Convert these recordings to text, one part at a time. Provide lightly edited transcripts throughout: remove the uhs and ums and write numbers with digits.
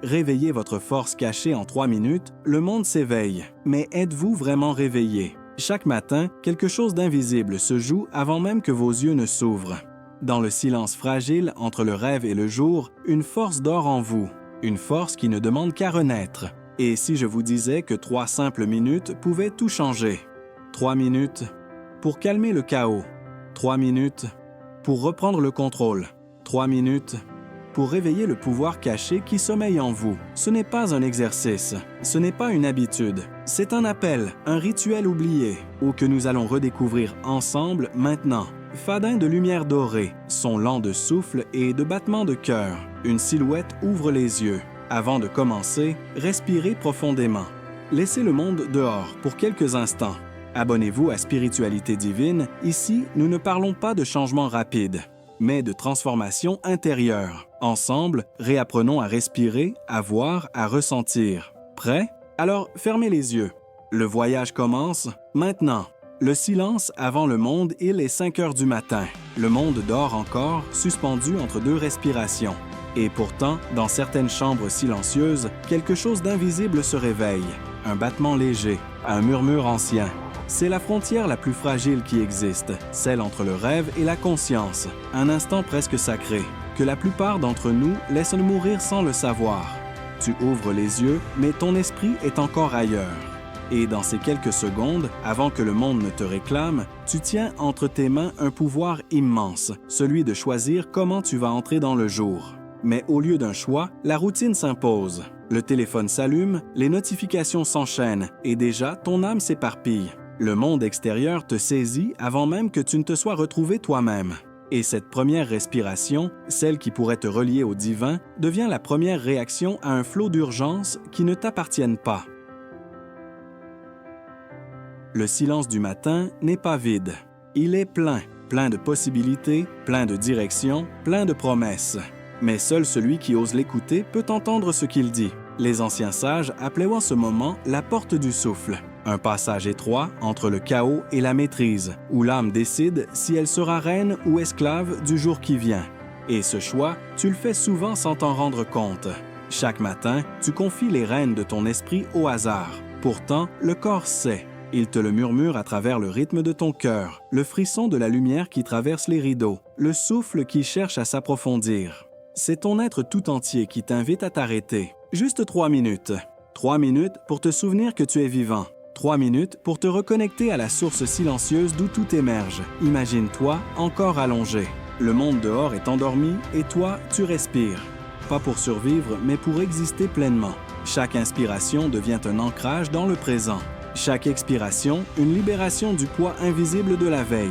Réveillez votre force cachée en 3 minutes, le monde s'éveille. Mais êtes-vous vraiment réveillé? Chaque matin, quelque chose d'invisible se joue avant même que vos yeux ne s'ouvrent. Dans le silence fragile entre le rêve et le jour, une force dort en vous. Une force qui ne demande qu'à renaître. Et si je vous disais que 3 simples minutes pouvaient tout changer? 3 minutes pour calmer le chaos. 3 minutes pour reprendre le contrôle. 3 minutes pour réveiller le pouvoir caché qui sommeille en vous. Ce n'est pas un exercice, ce n'est pas une habitude, c'est un appel, un rituel oublié, ou que nous allons redécouvrir ensemble maintenant. Fadin de lumière dorée, son lent de souffle et de battement de cœur. Une silhouette ouvre les yeux. Avant de commencer, respirez profondément. Laissez le monde dehors pour quelques instants. Abonnez-vous à Spiritualité Divine. Ici, nous ne parlons pas de changement rapide, mais de transformation intérieure. Ensemble, réapprenons à respirer, à voir, à ressentir. Prêt? Alors, fermez les yeux. Le voyage commence maintenant. Le silence avant le monde, il est 5 heures du matin. Le monde dort encore, suspendu entre 2 respirations. Et pourtant, dans certaines chambres silencieuses, quelque chose d'invisible se réveille. Un battement léger, un murmure ancien. C'est la frontière la plus fragile qui existe, celle entre le rêve et la conscience, un instant presque sacré, que la plupart d'entre nous laissent mourir sans le savoir. Tu ouvres les yeux, mais ton esprit est encore ailleurs. Et dans ces quelques secondes, avant que le monde ne te réclame, tu tiens entre tes mains un pouvoir immense, celui de choisir comment tu vas entrer dans le jour. Mais au lieu d'un choix, la routine s'impose. Le téléphone s'allume, les notifications s'enchaînent et déjà ton âme s'éparpille. Le monde extérieur te saisit avant même que tu ne te sois retrouvé toi-même. Et cette première respiration, celle qui pourrait te relier au divin, devient la première réaction à un flot d'urgence qui ne t'appartiennent pas. Le silence du matin n'est pas vide. Il est plein, plein de possibilités, plein de directions, plein de promesses. Mais seul celui qui ose l'écouter peut entendre ce qu'il dit. Les anciens sages appelaient en ce moment la porte du souffle. Un passage étroit entre le chaos et la maîtrise, où l'âme décide si elle sera reine ou esclave du jour qui vient. Et ce choix, tu le fais souvent sans t'en rendre compte. Chaque matin, tu confies les rênes de ton esprit au hasard. Pourtant, le corps sait. Il te le murmure à travers le rythme de ton cœur, le frisson de la lumière qui traverse les rideaux, le souffle qui cherche à s'approfondir. C'est ton être tout entier qui t'invite à t'arrêter. Juste 3 minutes. 3 minutes pour te souvenir que tu es vivant. 3 minutes pour te reconnecter à la source silencieuse d'où tout émerge. Imagine-toi encore allongé. Le monde dehors est endormi et toi, tu respires. Pas pour survivre, mais pour exister pleinement. Chaque inspiration devient un ancrage dans le présent. Chaque expiration, une libération du poids invisible de la veille.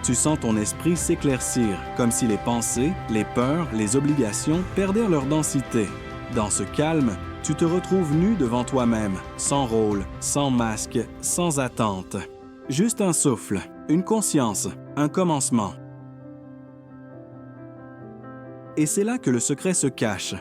Tu sens ton esprit s'éclaircir, comme si les pensées, les peurs, les obligations perdaient leur densité. Dans ce calme, tu te retrouves nu devant toi-même, sans rôle, sans masque, sans attente. Juste un souffle, une conscience, un commencement. Et c'est là que le secret se cache.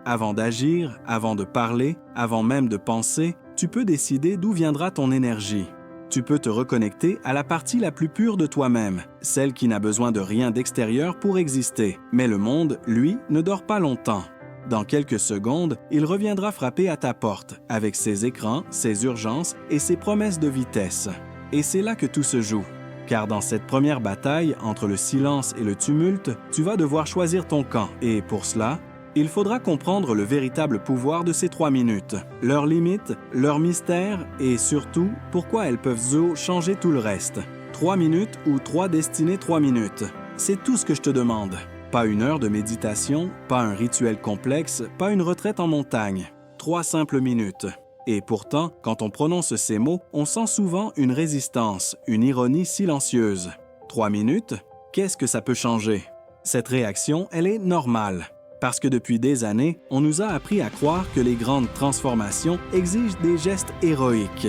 Avant d'agir, avant de parler, avant même de penser, tu peux décider d'où viendra ton énergie. Tu peux te reconnecter à la partie la plus pure de toi-même, celle qui n'a besoin de rien d'extérieur pour exister. Mais le monde, lui, ne dort pas longtemps. Dans quelques secondes, il reviendra frapper à ta porte, avec ses écrans, ses urgences et ses promesses de vitesse. Et c'est là que tout se joue. Car dans cette première bataille entre le silence et le tumulte, tu vas devoir choisir ton camp. Et pour cela, il faudra comprendre le véritable pouvoir de ces 3 minutes, leurs limites, leurs mystères et surtout, pourquoi elles peuvent changer tout le reste. 3 minutes ou 3 destinées 3 minutes. C'est tout ce que je te demande. Pas 1 heure de méditation, pas un rituel complexe, pas une retraite en montagne. 3 simples minutes. Et pourtant, quand on prononce ces mots, on sent souvent une résistance, une ironie silencieuse. 3 minutes? Qu'est-ce que ça peut changer? Cette réaction, elle est normale. Parce que depuis des années, on nous a appris à croire que les grandes transformations exigent des gestes héroïques.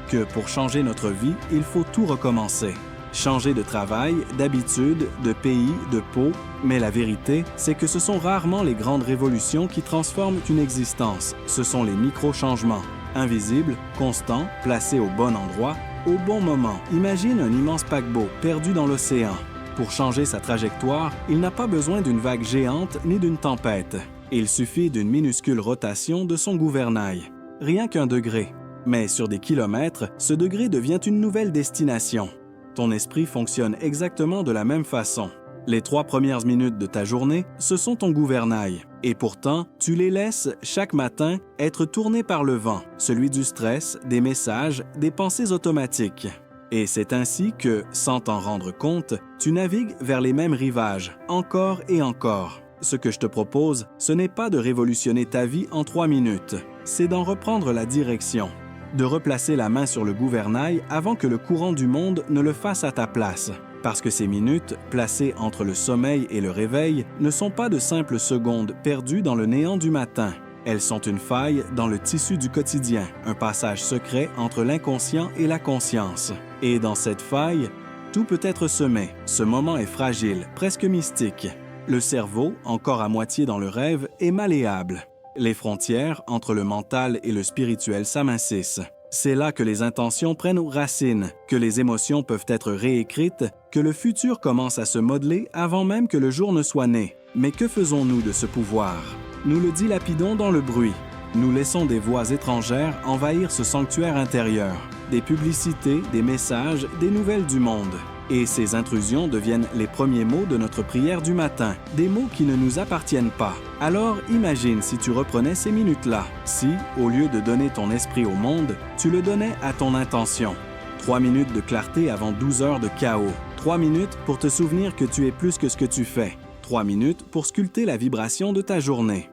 Que pour changer notre vie, il faut tout recommencer. Changer de travail, d'habitude, de pays, de peau. Mais la vérité, c'est que ce sont rarement les grandes révolutions qui transforment une existence. Ce sont les micro-changements, invisibles, constants, placés au bon endroit, au bon moment. Imagine un immense paquebot perdu dans l'océan. Pour changer sa trajectoire, il n'a pas besoin d'une vague géante ni d'une tempête. Il suffit d'une minuscule rotation de son gouvernail. Rien qu'un degré. Mais sur des kilomètres, ce degré devient une nouvelle destination. Ton esprit fonctionne exactement de la même façon. Les 3 premières minutes de ta journée, ce sont ton gouvernail. Et pourtant, tu les laisses, chaque matin, être tournés par le vent, celui du stress, des messages, des pensées automatiques. Et c'est ainsi que, sans t'en rendre compte, tu navigues vers les mêmes rivages, encore et encore. Ce que je te propose, ce n'est pas de révolutionner ta vie en 3 minutes, c'est d'en reprendre la direction, de replacer la main sur le gouvernail avant que le courant du monde ne le fasse à ta place. Parce que ces minutes, placées entre le sommeil et le réveil, ne sont pas de simples secondes perdues dans le néant du matin. Elles sont une faille dans le tissu du quotidien, un passage secret entre l'inconscient et la conscience. Et dans cette faille, tout peut être semé. Ce moment est fragile, presque mystique. Le cerveau, encore à moitié dans le rêve, est malléable. Les frontières entre le mental et le spirituel s'amincissent. C'est là que les intentions prennent racine, que les émotions peuvent être réécrites, que le futur commence à se modeler avant même que le jour ne soit né. Mais que faisons-nous de ce pouvoir? Nous le dilapidons dans le bruit. Nous laissons des voix étrangères envahir ce sanctuaire intérieur. Des publicités, des messages, des nouvelles du monde. Et ces intrusions deviennent les premiers mots de notre prière du matin, des mots qui ne nous appartiennent pas. Alors imagine si tu reprenais ces minutes-là, si, au lieu de donner ton esprit au monde, tu le donnais à ton intention. 3 minutes de clarté avant 12 heures de chaos. 3 minutes pour te souvenir que tu es plus que ce que tu fais. 3 minutes pour sculpter la vibration de ta journée.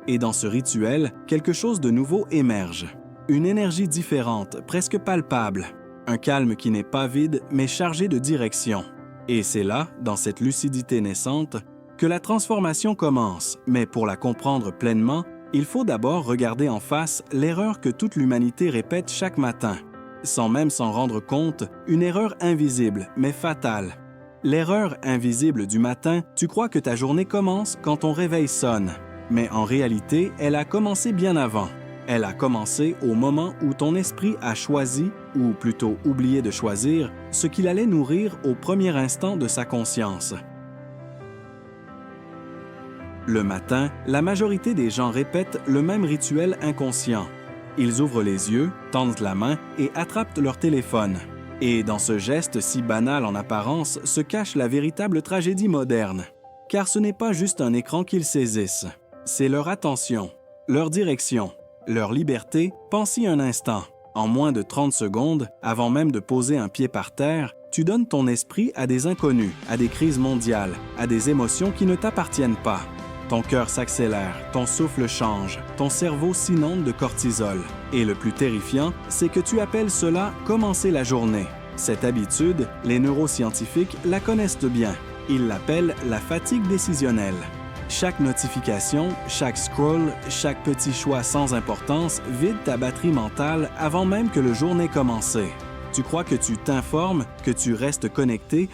Et dans ce rituel, quelque chose de nouveau émerge. Une énergie différente, presque palpable. Un calme qui n'est pas vide, mais chargé de direction. Et c'est là, dans cette lucidité naissante, que la transformation commence. Mais pour la comprendre pleinement, il faut d'abord regarder en face l'erreur que toute l'humanité répète chaque matin. Sans même s'en rendre compte, une erreur invisible, mais fatale. L'erreur invisible du matin, tu crois que ta journée commence quand ton réveil sonne. Mais en réalité, elle a commencé bien avant. Elle a commencé au moment où ton esprit a choisi, ou plutôt oublié de choisir, ce qu'il allait nourrir au premier instant de sa conscience. Le matin, la majorité des gens répètent le même rituel inconscient. Ils ouvrent les yeux, tendent la main et attrapent leur téléphone. Et dans ce geste si banal en apparence se cache la véritable tragédie moderne. Car ce n'est pas juste un écran qu'ils saisissent, c'est leur attention, leur direction. Leur liberté, pense-y un instant. En moins de 30 secondes, avant même de poser un pied par terre, tu donnes ton esprit à des inconnus, à des crises mondiales, à des émotions qui ne t'appartiennent pas. Ton cœur s'accélère, ton souffle change, ton cerveau s'inonde de cortisol. Et le plus terrifiant, c'est que tu appelles cela « commencer la journée ». Cette habitude, les neuroscientifiques la connaissent bien. Ils l'appellent la fatigue décisionnelle. Chaque notification, chaque scroll, chaque petit choix sans importance vide ta batterie mentale avant même que le jour n'ait commencé. Tu crois que tu t'informes, que tu restes connecté,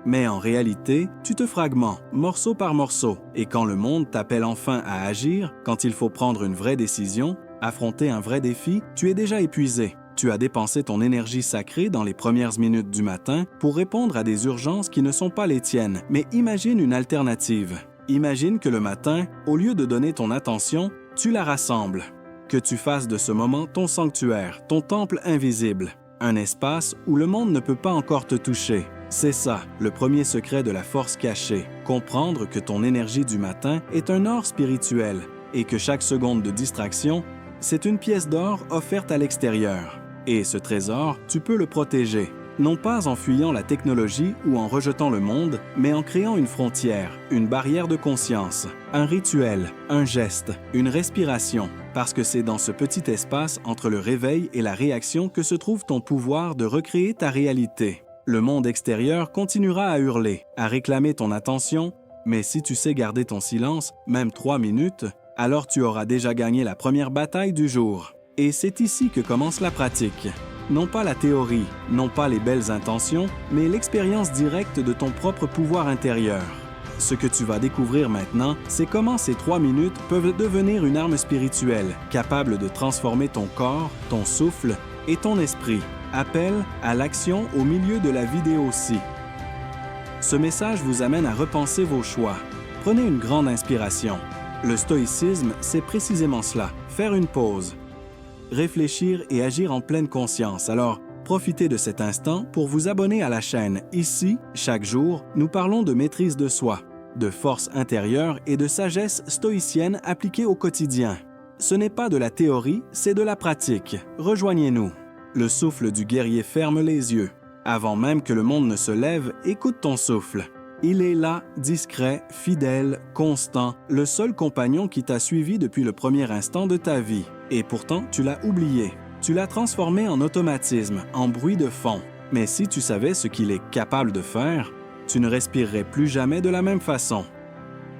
mais en réalité, tu te fragmentes, morceau par morceau. Et quand le monde t'appelle enfin à agir, quand il faut prendre une vraie décision, affronter un vrai défi, tu es déjà épuisé. Tu as dépensé ton énergie sacrée dans les premières minutes du matin pour répondre à des urgences qui ne sont pas les tiennes. Mais imagine une alternative. Imagine que le matin, au lieu de donner ton attention, tu la rassembles. Que tu fasses de ce moment ton sanctuaire, ton temple invisible. Un espace où le monde ne peut pas encore te toucher. C'est ça, le premier secret de la force cachée. Comprendre que ton énergie du matin est un or spirituel et que chaque seconde de distraction, c'est une pièce d'or offerte à l'extérieur. Et ce trésor, tu peux le protéger, non pas en fuyant la technologie ou en rejetant le monde, mais en créant une frontière, une barrière de conscience, un rituel, un geste, une respiration, parce que c'est dans ce petit espace entre le réveil et la réaction que se trouve ton pouvoir de recréer ta réalité. Le monde extérieur continuera à hurler, à réclamer ton attention, mais si tu sais garder ton silence, même 3 minutes, alors tu auras déjà gagné la première bataille du jour. Et c'est ici que commence la pratique. Non pas la théorie, non pas les belles intentions, mais l'expérience directe de ton propre pouvoir intérieur. Ce que tu vas découvrir maintenant, c'est comment ces 3 minutes peuvent devenir une arme spirituelle, capable de transformer ton corps, ton souffle et ton esprit. Appel à l'action au milieu de la vidéo-ci. Ce message vous amène à repenser vos choix. Prenez une grande inspiration. Le stoïcisme, c'est précisément cela, faire une pause. Réfléchir et agir en pleine conscience. Alors, profitez de cet instant pour vous abonner à la chaîne. Ici, chaque jour, nous parlons de maîtrise de soi, de force intérieure et de sagesse stoïcienne appliquée au quotidien. Ce n'est pas de la théorie, c'est de la pratique. Rejoignez-nous. Le souffle du guerrier ferme les yeux. Avant même que le monde ne se lève, écoute ton souffle. Il est là, discret, fidèle, constant, le seul compagnon qui t'a suivi depuis le premier instant de ta vie. Et pourtant, tu l'as oublié. Tu l'as transformé en automatisme, en bruit de fond. Mais si tu savais ce qu'il est capable de faire, tu ne respirerais plus jamais de la même façon.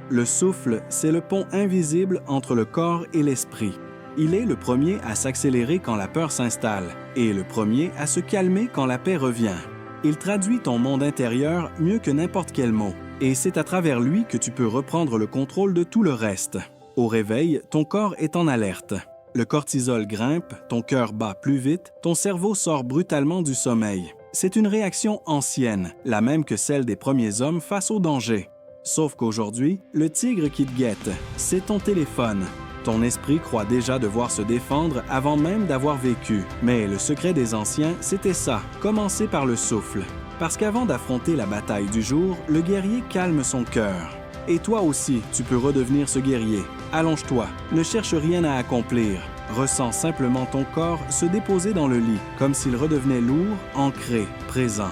Le souffle, c'est le pont invisible entre le corps et l'esprit. Il est le premier à s'accélérer quand la peur s'installe et le premier à se calmer quand la paix revient. Il traduit ton monde intérieur mieux que n'importe quel mot, et c'est à travers lui que tu peux reprendre le contrôle de tout le reste. Au réveil, ton corps est en alerte. Le cortisol grimpe, ton cœur bat plus vite, ton cerveau sort brutalement du sommeil. C'est une réaction ancienne, la même que celle des premiers hommes face au danger. Sauf qu'aujourd'hui, le tigre qui te guette, c'est ton téléphone. Ton esprit croit déjà devoir se défendre avant même d'avoir vécu. Mais le secret des anciens, c'était ça, commencer par le souffle. Parce qu'avant d'affronter la bataille du jour, le guerrier calme son cœur. Et toi aussi, tu peux redevenir ce guerrier. Allonge-toi, ne cherche rien à accomplir. Ressens simplement ton corps se déposer dans le lit, comme s'il redevenait lourd, ancré, présent.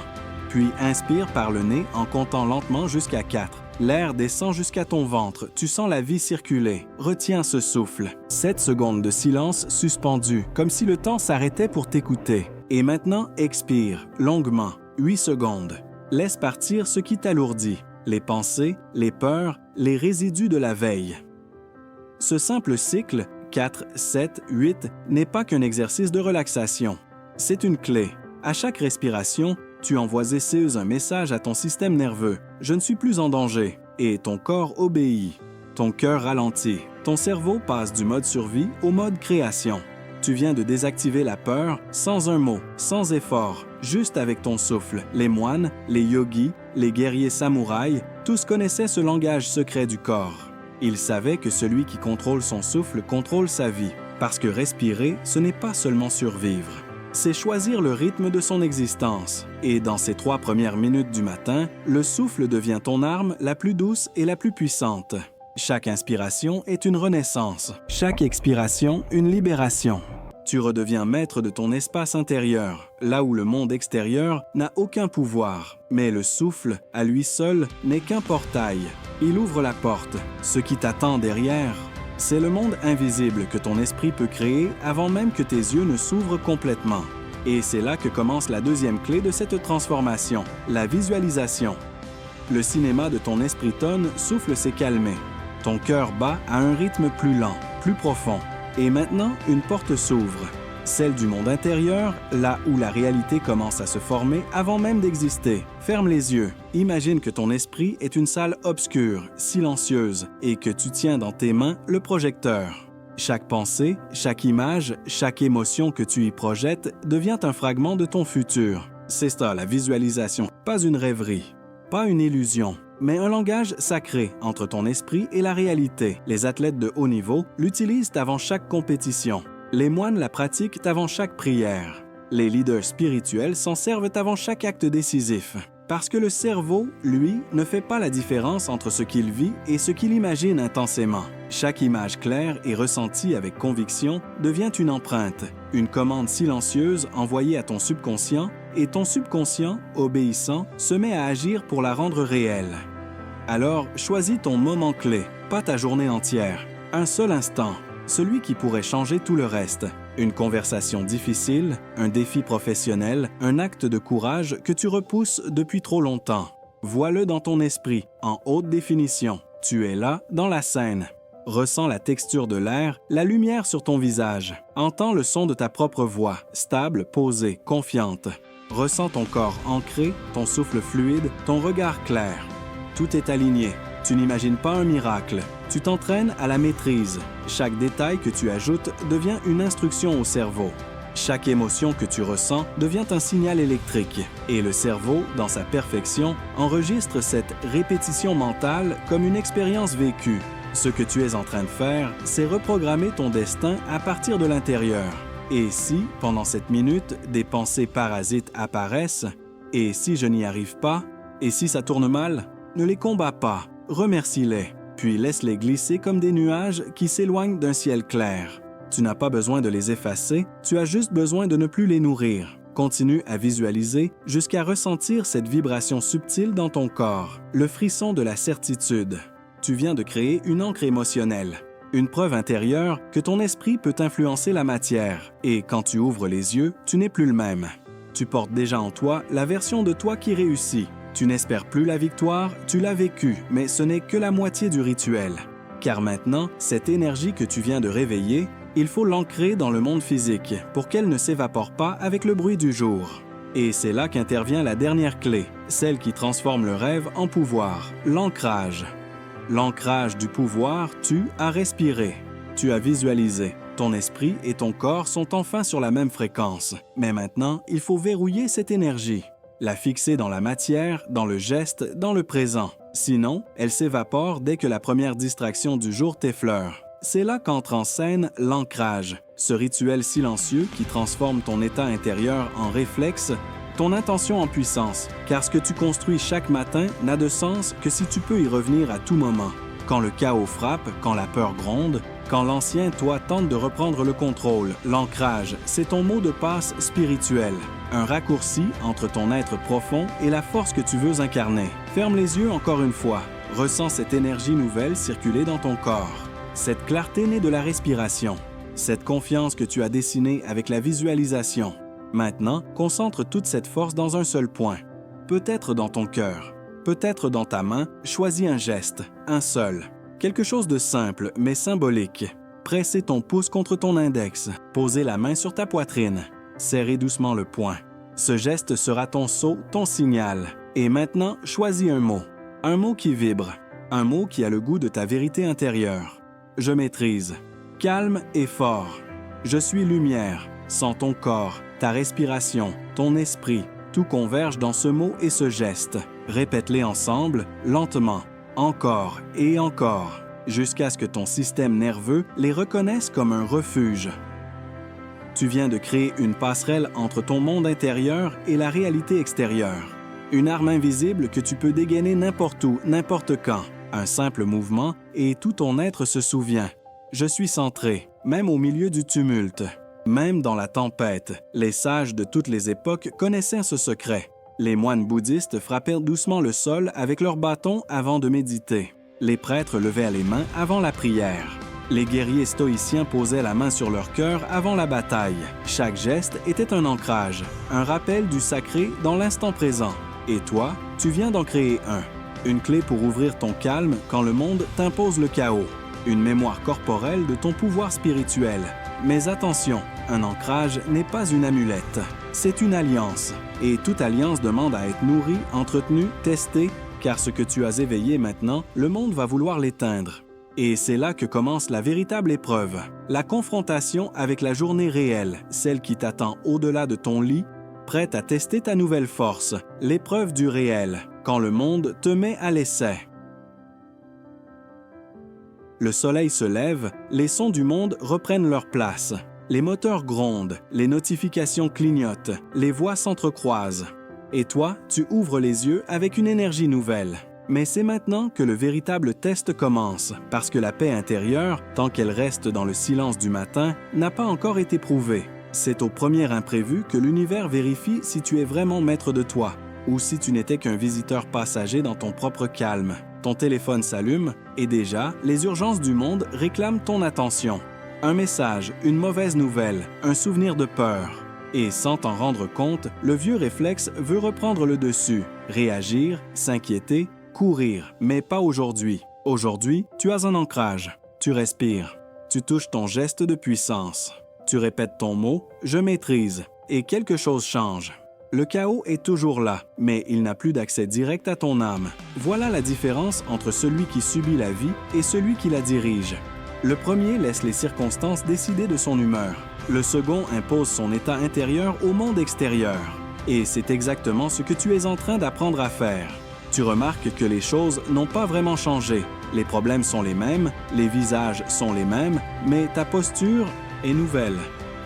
Puis inspire par le nez en comptant lentement jusqu'à 4. L'air descend jusqu'à ton ventre, tu sens la vie circuler. Retiens ce souffle. 7 secondes de silence suspendu, comme si le temps s'arrêtait pour t'écouter. Et maintenant, expire, longuement, 8 secondes. Laisse partir ce qui t'alourdit, les pensées, les peurs, les résidus de la veille. Ce simple cycle, 4, 7, 8, n'est pas qu'un exercice de relaxation. C'est une clé. À chaque respiration, tu envoies esseuse un message à ton système nerveux. Je ne suis plus en danger. Et ton corps obéit. Ton cœur ralentit. Ton cerveau passe du mode survie au mode création. Tu viens de désactiver la peur sans un mot, sans effort, juste avec ton souffle. Les moines, les yogis, les guerriers samouraïs, tous connaissaient ce langage secret du corps. Ils savaient que celui qui contrôle son souffle contrôle sa vie. Parce que respirer, ce n'est pas seulement survivre. C'est choisir le rythme de son existence. Et dans ces 3 premières minutes du matin, le souffle devient ton arme la plus douce et la plus puissante. Chaque inspiration est une renaissance. Chaque expiration, une libération. Tu redeviens maître de ton espace intérieur, là où le monde extérieur n'a aucun pouvoir. Mais le souffle, à lui seul, n'est qu'un portail. Il ouvre la porte. Ce qui t'attend derrière, c'est le monde invisible que ton esprit peut créer avant même que tes yeux ne s'ouvrent complètement. Et c'est là que commence la deuxième clé de cette transformation, la visualisation. Le cinéma de ton esprit tonne souffle s'est calmé. Ton cœur bat à un rythme plus lent, plus profond. Et maintenant, une porte s'ouvre. Celle du monde intérieur, là où la réalité commence à se former avant même d'exister. Ferme les yeux. Imagine que ton esprit est une salle obscure, silencieuse, et que tu tiens dans tes mains le projecteur. Chaque pensée, chaque image, chaque émotion que tu y projettes devient un fragment de ton futur. C'est ça la visualisation, pas une rêverie, pas une illusion, mais un langage sacré entre ton esprit et la réalité. Les athlètes de haut niveau l'utilisent avant chaque compétition. Les moines la pratiquent avant chaque prière. Les leaders spirituels s'en servent avant chaque acte décisif. Parce que le cerveau, lui, ne fait pas la différence entre ce qu'il vit et ce qu'il imagine intensément. Chaque image claire et ressentie avec conviction devient une empreinte, une commande silencieuse envoyée à ton subconscient, et ton subconscient, obéissant, se met à agir pour la rendre réelle. Alors, choisis ton moment clé, pas ta journée entière, un seul instant. Celui qui pourrait changer tout le reste. Une conversation difficile, un défi professionnel, un acte de courage que tu repousses depuis trop longtemps. Vois-le dans ton esprit, en haute définition. Tu es là, dans la scène. Ressens la texture de l'air, la lumière sur ton visage. Entends le son de ta propre voix, stable, posée, confiante. Ressens ton corps ancré, ton souffle fluide, ton regard clair. Tout est aligné. Tu n'imagines pas un miracle. Tu t'entraînes à la maîtrise. Chaque détail que tu ajoutes devient une instruction au cerveau. Chaque émotion que tu ressens devient un signal électrique et le cerveau, dans sa perfection, enregistre cette répétition mentale comme une expérience vécue. Ce que tu es en train de faire, c'est reprogrammer ton destin à partir de l'intérieur. Et si, pendant cette minute, des pensées parasites apparaissent, et si je n'y arrive pas, et si ça tourne mal, ne les combats pas, remercie-les, puis laisse-les glisser comme des nuages qui s'éloignent d'un ciel clair. Tu n'as pas besoin de les effacer, tu as juste besoin de ne plus les nourrir. Continue à visualiser jusqu'à ressentir cette vibration subtile dans ton corps, le frisson de la certitude. Tu viens de créer une ancre émotionnelle, une preuve intérieure que ton esprit peut influencer la matière, et quand tu ouvres les yeux, tu n'es plus le même. Tu portes déjà en toi la version de toi qui réussit. Tu n'espères plus la victoire, tu l'as vécue, mais ce n'est que la moitié du rituel. Car maintenant, cette énergie que tu viens de réveiller, il faut l'ancrer dans le monde physique pour qu'elle ne s'évapore pas avec le bruit du jour. Et c'est là qu'intervient la dernière clé, celle qui transforme le rêve en pouvoir, l'ancrage. L'ancrage du pouvoir, tu as respiré, tu as visualisé. Ton esprit et ton corps sont enfin sur la même fréquence. Mais maintenant, il faut verrouiller cette énergie, la fixer dans la matière, dans le geste, dans le présent. Sinon, elle s'évapore dès que la première distraction du jour t'effleure. C'est là qu'entre en scène l'ancrage, ce rituel silencieux qui transforme ton état intérieur en réflexe, ton intention en puissance, car ce que tu construis chaque matin n'a de sens que si tu peux y revenir à tout moment. Quand le chaos frappe, quand la peur gronde, quand l'ancien toi tente de reprendre le contrôle, l'ancrage, c'est ton mot de passe spirituel, un raccourci entre ton être profond et la force que tu veux incarner. Ferme les yeux encore une fois, ressens cette énergie nouvelle circuler dans ton corps. Cette clarté née de la respiration, cette confiance que tu as dessinée avec la visualisation. Maintenant, concentre toute cette force dans un seul point, peut-être dans ton cœur, peut-être dans ta main, choisis un geste, un seul. Quelque chose de simple, mais symbolique. Presser ton pouce contre ton index, poser la main sur ta poitrine, serrer doucement le poing. Ce geste sera ton sceau, ton signal. Et maintenant, choisis un mot qui vibre, un mot qui a le goût de ta vérité intérieure. Je maîtrise. Calme et fort. Je suis lumière. Sens ton corps, ta respiration, ton esprit. Tout converge dans ce mot et ce geste. Répète-les ensemble, lentement, encore et encore, jusqu'à ce que ton système nerveux les reconnaisse comme un refuge. Tu viens de créer une passerelle entre ton monde intérieur et la réalité extérieure. Une arme invisible que tu peux dégainer n'importe où, n'importe quand. Un simple mouvement et tout ton être se souvient. Je suis centré, même au milieu du tumulte. Même dans la tempête, les sages de toutes les époques connaissaient ce secret. Les moines bouddhistes frappèrent doucement le sol avec leurs bâtons avant de méditer. Les prêtres levaient les mains avant la prière. Les guerriers stoïciens posaient la main sur leur cœur avant la bataille. Chaque geste était un ancrage, un rappel du sacré dans l'instant présent. Et toi, tu viens d'en créer un. Une clé pour ouvrir ton calme quand le monde t'impose le chaos. Une mémoire corporelle de ton pouvoir spirituel. Mais attention, un ancrage n'est pas une amulette. C'est une alliance. Et toute alliance demande à être nourrie, entretenue, testée, car ce que tu as éveillé maintenant, le monde va vouloir l'éteindre. Et c'est là que commence la véritable épreuve. La confrontation avec la journée réelle, celle qui t'attend au-delà de ton lit, prête à tester ta nouvelle force, l'épreuve du réel, quand le monde te met à l'essai. Le soleil se lève, les sons du monde reprennent leur place. Les moteurs grondent, les notifications clignotent, les voix s'entrecroisent. Et toi, tu ouvres les yeux avec une énergie nouvelle. Mais c'est maintenant que le véritable test commence, parce que la paix intérieure, tant qu'elle reste dans le silence du matin, n'a pas encore été prouvée. C'est au premier imprévu que l'univers vérifie si tu es vraiment maître de toi, ou si tu n'étais qu'un visiteur passager dans ton propre calme. Ton téléphone s'allume, et déjà, les urgences du monde réclament ton attention. Un message, une mauvaise nouvelle, un souvenir de peur. Et sans t'en rendre compte, le vieux réflexe veut reprendre le dessus, réagir, s'inquiéter, courir, mais pas aujourd'hui. Aujourd'hui, tu as un ancrage. Tu respires. Tu touches ton geste de puissance. Tu répètes ton mot « Je maîtrise » et quelque chose change. Le chaos est toujours là, mais il n'a plus d'accès direct à ton âme. Voilà la différence entre celui qui subit la vie et celui qui la dirige. Le premier laisse les circonstances décider de son humeur. Le second impose son état intérieur au monde extérieur. Et c'est exactement ce que tu es en train d'apprendre à faire. Tu remarques que les choses n'ont pas vraiment changé. Les problèmes sont les mêmes, les visages sont les mêmes, mais ta posture est nouvelle.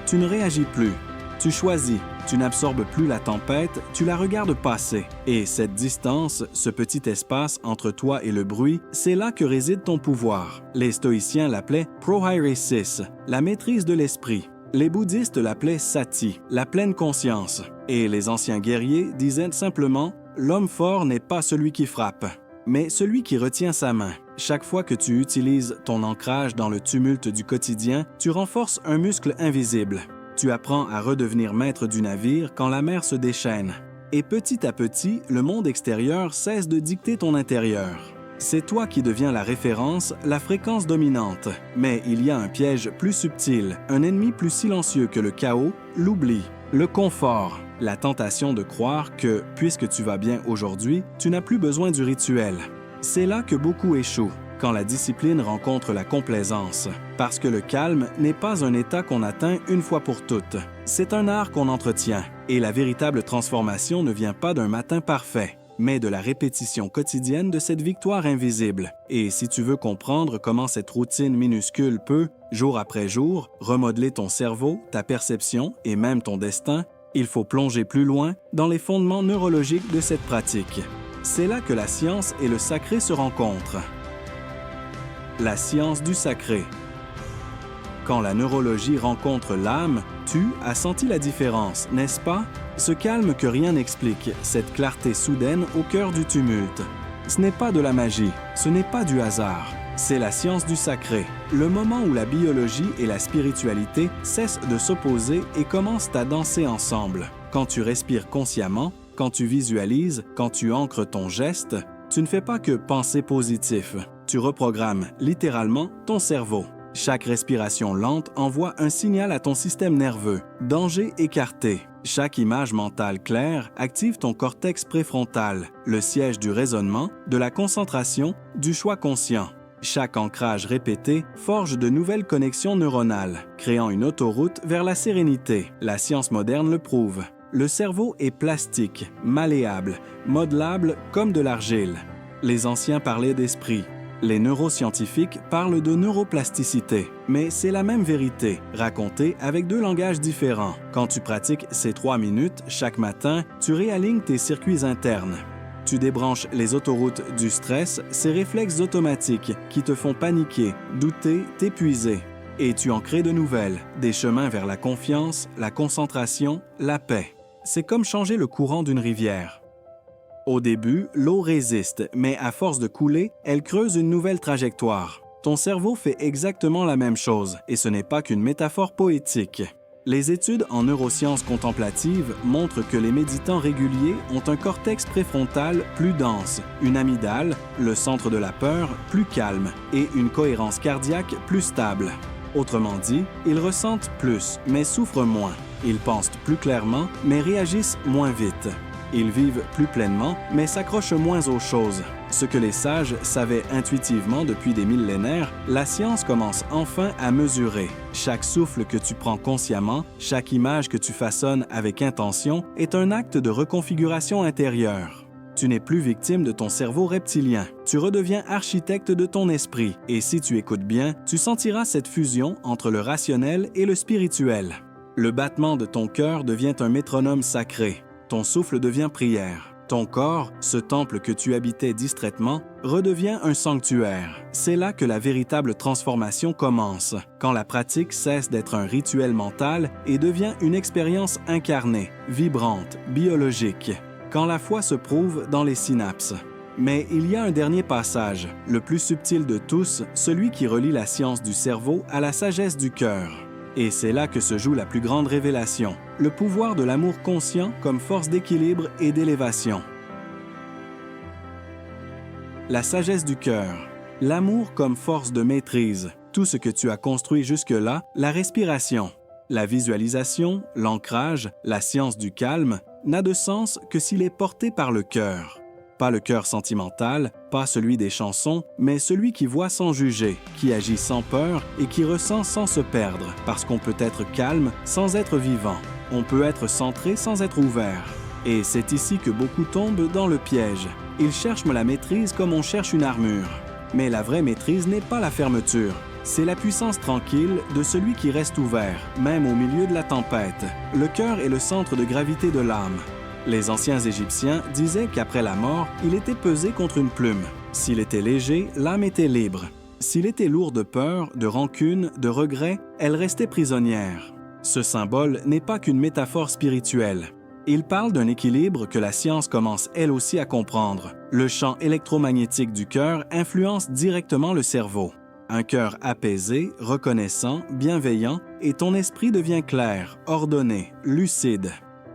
Tu ne réagis plus. Tu choisis. Tu n'absorbes plus la tempête, tu la regardes passer. Et cette distance, ce petit espace entre toi et le bruit, c'est là que réside ton pouvoir. Les stoïciens l'appelaient prohairesis, la maîtrise de l'esprit. Les bouddhistes l'appelaient sati, la pleine conscience. Et les anciens guerriers disaient simplement « L'homme fort n'est pas celui qui frappe, mais celui qui retient sa main ». Chaque fois que tu utilises ton ancrage dans le tumulte du quotidien, tu renforces un muscle invisible. Tu apprends à redevenir maître du navire quand la mer se déchaîne. Et petit à petit, le monde extérieur cesse de dicter ton intérieur. C'est toi qui deviens la référence, la fréquence dominante. Mais il y a un piège plus subtil, un ennemi plus silencieux que le chaos, l'oubli, le confort, la tentation de croire que, puisque tu vas bien aujourd'hui, tu n'as plus besoin du rituel. C'est là que beaucoup échouent, quand la discipline rencontre la complaisance. Parce que le calme n'est pas un état qu'on atteint une fois pour toutes. C'est un art qu'on entretient. Et la véritable transformation ne vient pas d'un matin parfait, mais de la répétition quotidienne de cette victoire invisible. Et si tu veux comprendre comment cette routine minuscule peut, jour après jour, remodeler ton cerveau, ta perception et même ton destin, il faut plonger plus loin dans les fondements neurologiques de cette pratique. C'est là que la science et le sacré se rencontrent. La science du sacré. Quand la neurologie rencontre l'âme, tu as senti la différence, n'est-ce pas? Ce calme que rien n'explique, cette clarté soudaine au cœur du tumulte. Ce n'est pas de la magie, ce n'est pas du hasard. C'est la science du sacré, le moment où la biologie et la spiritualité cessent de s'opposer et commencent à danser ensemble. Quand tu respires consciemment, quand tu visualises, quand tu ancres ton geste, tu ne fais pas que penser positif. Tu reprogrammes littéralement ton cerveau. Chaque respiration lente envoie un signal à ton système nerveux. Danger écarté. Chaque image mentale claire active ton cortex préfrontal, le siège du raisonnement, de la concentration, du choix conscient. Chaque ancrage répété forge de nouvelles connexions neuronales, créant une autoroute vers la sérénité. La science moderne le prouve. Le cerveau est plastique, malléable, modelable comme de l'argile. Les anciens parlaient d'esprit. Les neuroscientifiques parlent de neuroplasticité, mais c'est la même vérité, racontée avec deux langages différents. Quand tu pratiques ces 3 minutes chaque matin, tu réalignes tes circuits internes. Tu débranches les autoroutes du stress, ces réflexes automatiques qui te font paniquer, douter, t'épuiser. Et tu en crées de nouvelles, des chemins vers la confiance, la concentration, la paix. C'est comme changer le courant d'une rivière. Au début, l'eau résiste, mais à force de couler, elle creuse une nouvelle trajectoire. Ton cerveau fait exactement la même chose, et ce n'est pas qu'une métaphore poétique. Les études en neurosciences contemplatives montrent que les méditants réguliers ont un cortex préfrontal plus dense, une amygdale, le centre de la peur, plus calme, et une cohérence cardiaque plus stable. Autrement dit, ils ressentent plus, mais souffrent moins. Ils pensent plus clairement, mais réagissent moins vite. Ils vivent plus pleinement, mais s'accrochent moins aux choses. Ce que les sages savaient intuitivement depuis des millénaires, la science commence enfin à mesurer. Chaque souffle que tu prends consciemment, chaque image que tu façonnes avec intention est un acte de reconfiguration intérieure. Tu n'es plus victime de ton cerveau reptilien. Tu redeviens architecte de ton esprit. Et si tu écoutes bien, tu sentiras cette fusion entre le rationnel et le spirituel. Le battement de ton cœur devient un métronome sacré. Ton souffle devient prière. Ton corps, ce temple que tu habitais distraitement, redevient un sanctuaire. C'est là que la véritable transformation commence, quand la pratique cesse d'être un rituel mental et devient une expérience incarnée, vibrante, biologique, quand la foi se prouve dans les synapses. Mais il y a un dernier passage, le plus subtil de tous, celui qui relie la science du cerveau à la sagesse du cœur. Et c'est là que se joue la plus grande révélation, le pouvoir de l'amour conscient comme force d'équilibre et d'élévation. La sagesse du cœur, l'amour comme force de maîtrise, tout ce que tu as construit jusque-là, la respiration, la visualisation, l'ancrage, la science du calme, n'a de sens que s'il est porté par le cœur. Pas le cœur sentimental, pas celui des chansons, mais celui qui voit sans juger, qui agit sans peur et qui ressent sans se perdre, parce qu'on peut être calme sans être vivant. On peut être centré sans être ouvert. Et c'est ici que beaucoup tombent dans le piège. Ils cherchent la maîtrise comme on cherche une armure. Mais la vraie maîtrise n'est pas la fermeture. C'est la puissance tranquille de celui qui reste ouvert, même au milieu de la tempête. Le cœur est le centre de gravité de l'âme. Les anciens Égyptiens disaient qu'après la mort, il était pesé contre une plume. S'il était léger, l'âme était libre. S'il était lourd de peur, de rancune, de regret, elle restait prisonnière. Ce symbole n'est pas qu'une métaphore spirituelle. Il parle d'un équilibre que la science commence elle aussi à comprendre. Le champ électromagnétique du cœur influence directement le cerveau. Un cœur apaisé, reconnaissant, bienveillant, et ton esprit devient clair, ordonné, lucide.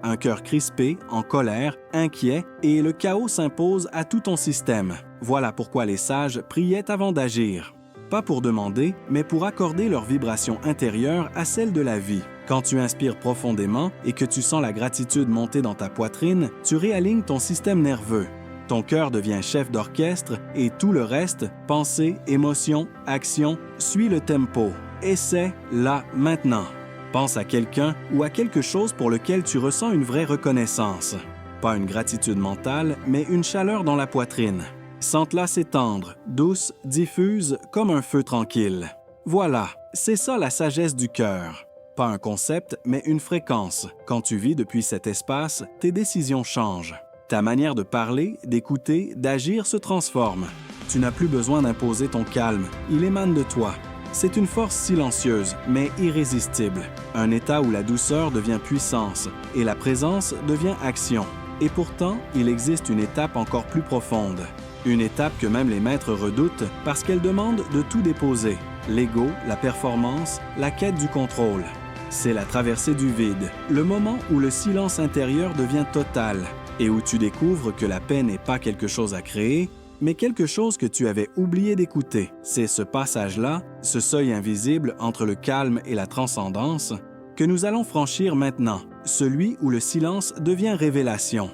Un cœur crispé, en colère, inquiet, et le chaos s'impose à tout ton système. Voilà pourquoi les sages priaient avant d'agir. Pas pour demander, mais pour accorder leur vibration intérieure à celle de la vie. Quand tu inspires profondément et que tu sens la gratitude monter dans ta poitrine, tu réalignes ton système nerveux. Ton cœur devient chef d'orchestre et tout le reste, pensée, émotion, action, suit le tempo. Et c'est là, maintenant. Pense à quelqu'un ou à quelque chose pour lequel tu ressens une vraie reconnaissance. Pas une gratitude mentale, mais une chaleur dans la poitrine. Sente-la s'étendre, douce, diffuse, comme un feu tranquille. Voilà, c'est ça la sagesse du cœur. Pas un concept, mais une fréquence. Quand tu vis depuis cet espace, tes décisions changent. Ta manière de parler, d'écouter, d'agir se transforme. Tu n'as plus besoin d'imposer ton calme, il émane de toi. C'est une force silencieuse, mais irrésistible. Un état où la douceur devient puissance et la présence devient action. Et pourtant, il existe une étape encore plus profonde. Une étape que même les maîtres redoutent parce qu'elle demande de tout déposer. L'ego, la performance, la quête du contrôle. C'est la traversée du vide, le moment où le silence intérieur devient total et où tu découvres que la paix n'est pas quelque chose à créer, mais quelque chose que tu avais oublié d'écouter. C'est ce passage-là, ce seuil invisible entre le calme et la transcendance, que nous allons franchir maintenant, celui où le silence devient révélation.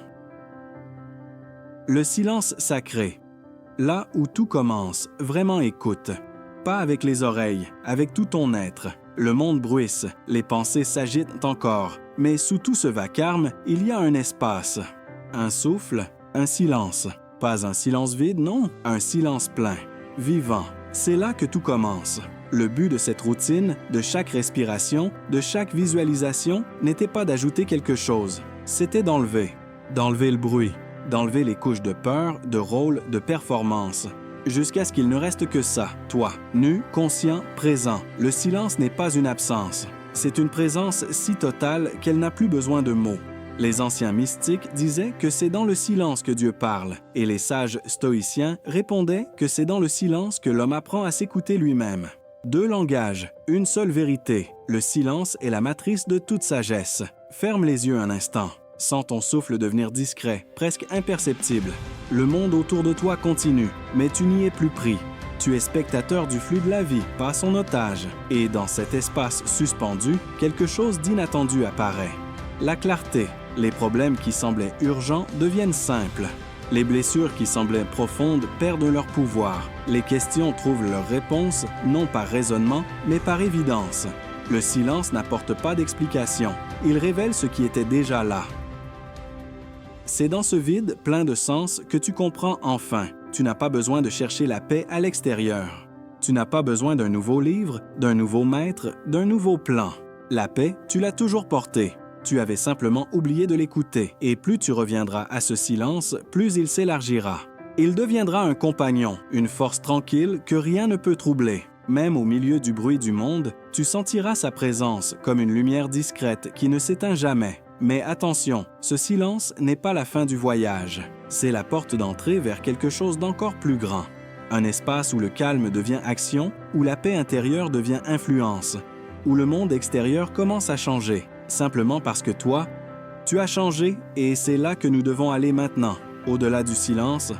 Le silence sacré. Là où tout commence, vraiment écoute. Pas avec les oreilles, avec tout ton être. Le monde bruisse, les pensées s'agitent encore, mais sous tout ce vacarme, il y a un espace. Un souffle, un silence. Pas un silence vide, non, un silence plein, vivant. C'est là que tout commence. Le but de cette routine, de chaque respiration, de chaque visualisation, n'était pas d'ajouter quelque chose. C'était d'enlever le bruit, d'enlever les couches de peur, de rôle, de performance. Jusqu'à ce qu'il ne reste que ça, toi, nu, conscient, présent. Le silence n'est pas une absence. C'est une présence si totale qu'elle n'a plus besoin de mots. Les anciens mystiques disaient que c'est dans le silence que Dieu parle, et les sages stoïciens répondaient que c'est dans le silence que l'homme apprend à s'écouter lui-même. Deux langages, une seule vérité. Le silence est la matrice de toute sagesse. Ferme les yeux un instant. Sens ton souffle devenir discret, presque imperceptible. Le monde autour de toi continue, mais tu n'y es plus pris. Tu es spectateur du flux de la vie, pas son otage. Et dans cet espace suspendu, quelque chose d'inattendu apparaît. La clarté. Les problèmes qui semblaient urgents deviennent simples. Les blessures qui semblaient profondes perdent leur pouvoir. Les questions trouvent leur réponse, non par raisonnement, mais par évidence. Le silence n'apporte pas d'explication. Il révèle ce qui était déjà là. C'est dans ce vide plein de sens que tu comprends enfin. Tu n'as pas besoin de chercher la paix à l'extérieur. Tu n'as pas besoin d'un nouveau livre, d'un nouveau maître, d'un nouveau plan. La paix, tu l'as toujours portée. Tu avais simplement oublié de l'écouter, et plus tu reviendras à ce silence, plus il s'élargira. Il deviendra un compagnon, une force tranquille que rien ne peut troubler. Même au milieu du bruit du monde, tu sentiras sa présence comme une lumière discrète qui ne s'éteint jamais. Mais attention, ce silence n'est pas la fin du voyage. C'est la porte d'entrée vers quelque chose d'encore plus grand. Un espace où le calme devient action, où la paix intérieure devient influence, où le monde extérieur commence à changer. Simplement parce que toi, tu as changé et c'est là que nous devons aller maintenant, au-delà du silence,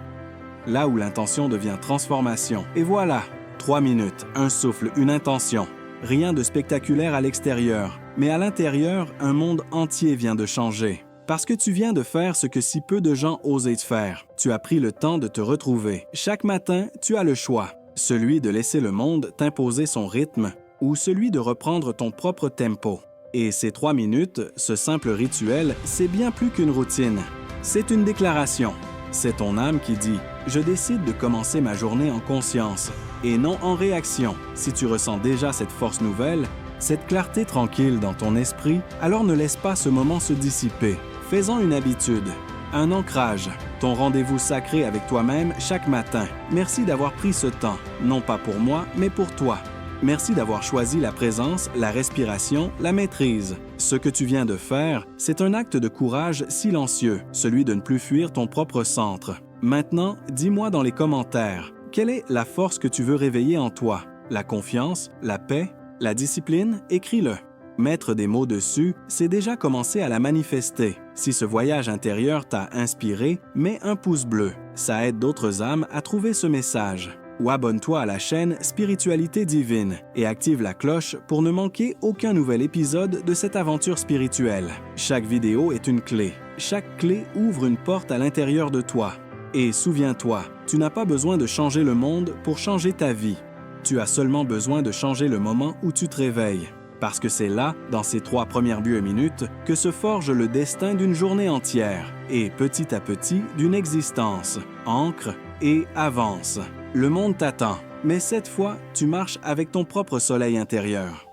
là où l'intention devient transformation. Et voilà, 3 minutes, un souffle, une intention. Rien de spectaculaire à l'extérieur, mais à l'intérieur, un monde entier vient de changer. Parce que tu viens de faire ce que si peu de gens osaient faire. Tu as pris le temps de te retrouver. Chaque matin, tu as le choix. Celui de laisser le monde t'imposer son rythme ou celui de reprendre ton propre tempo. Et ces 3 minutes, ce simple rituel, c'est bien plus qu'une routine. C'est une déclaration. C'est ton âme qui dit « Je décide de commencer ma journée en conscience » et non en réaction. Si tu ressens déjà cette force nouvelle, cette clarté tranquille dans ton esprit, alors ne laisse pas ce moment se dissiper. Fais-en une habitude, un ancrage, ton rendez-vous sacré avec toi-même chaque matin. Merci d'avoir pris ce temps, non pas pour moi, mais pour toi. Merci d'avoir choisi la présence, la respiration, la maîtrise. Ce que tu viens de faire, c'est un acte de courage silencieux, celui de ne plus fuir ton propre centre. Maintenant, dis-moi dans les commentaires, quelle est la force que tu veux réveiller en toi? La confiance, la paix, la discipline? Écris-le. Mettre des mots dessus, c'est déjà commencer à la manifester. Si ce voyage intérieur t'a inspiré, mets un pouce bleu. Ça aide d'autres âmes à trouver ce message. Ou abonne-toi à la chaîne Spiritualité Divine et active la cloche pour ne manquer aucun nouvel épisode de cette aventure spirituelle. Chaque vidéo est une clé. Chaque clé ouvre une porte à l'intérieur de toi. Et souviens-toi, tu n'as pas besoin de changer le monde pour changer ta vie. Tu as seulement besoin de changer le moment où tu te réveilles. Parce que c'est là, dans ces 3 premières minutes, que se forge le destin d'une journée entière et petit à petit d'une existence. Ancre et avance. Le monde t'attend, mais cette fois, tu marches avec ton propre soleil intérieur.